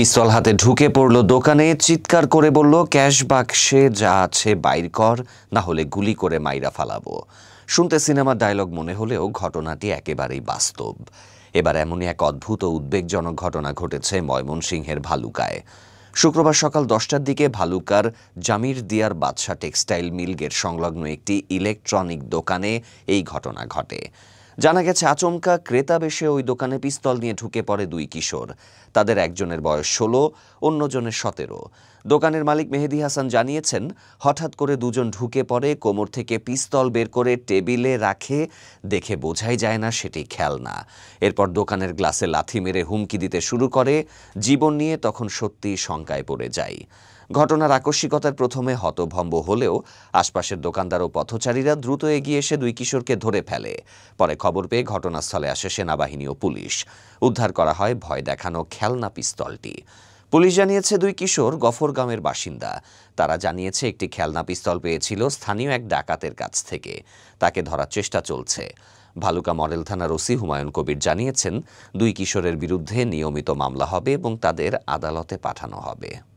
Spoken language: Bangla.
পিস্তল হাতে ঢুকে পড়ল দোকানে, চিৎকার করে বলল, ক্যাশ বাক্সে যা আছে বাইর কর, না হলে গুলি করে মাইরা ফালাবো। শুনতে সিনেমার ডায়লগ মনে হলেও ঘটনাটি একেবারেই বাস্তব। এবার এমনই এক অদ্ভুত ও উদ্বেগজনক ঘটনা ঘটেছে ময়মনসিংহের ভালুকায়। শুক্রবার সকাল 10টার দিকে ভালুকার জামির দিয়ার বাদশা টেক্সটাইল মিল গেট সংলগ্ন একটি ইলেকট্রনিক দোকানে এই ঘটনা ঘটে। জানা গেছে, আচমকা ক্রেতা বেশে ওই দোকানে পিস্তল নিয়ে ঢুকে পড়ে দুই কিশোর। তাদের একজনের বয়স 16, অন্যজনের 17। দোকানের মালিক মেহেদি হাসান জানিয়েছেন, হঠাৎ করে দুজন ঢুকে পড়ে, কোমর থেকে পিস্তল বের করে টেবিলে রাখে। দেখে বোঝাই যায় না সেটি খেলনা। এরপর দোকানের গ্লাসে লাথি মেরে হুমকি দিতে শুরু করে। জীবন নিয়ে তখন সত্যিই শঙ্কায় পড়ে যায়। ঘটনার আকস্মিকতার প্রথমে হতভম্ব হলেও আশপাশের দোকানদার ও পথচারীরা দ্রুত এগিয়ে এসে দুই কিশোরকে ধরে ফেলে। পরে খবর পেয়ে ঘটনাস্থলে আসে সেনাবাহিনী ও পুলিশ। উদ্ধার করা হয় ভয় দেখানো খেলনা পিস্তলটি। পুলিশ জানিয়েছে, দুই কিশোর গফরগাঁওয়ের বাসিন্দা। তারা জানিয়েছে, একটি খেলনা পিস্তল পেয়েছিল স্থানীয় এক ডাকাতের কাছ থেকে। তাকে ধরার চেষ্টা চলছে। ভালুকা মডেল থানার ওসি হুমায়ুন কবির জানিয়েছেন, দুই কিশোরের বিরুদ্ধে নিয়মিত মামলা হবে এবং তাদের আদালতে পাঠানো হবে।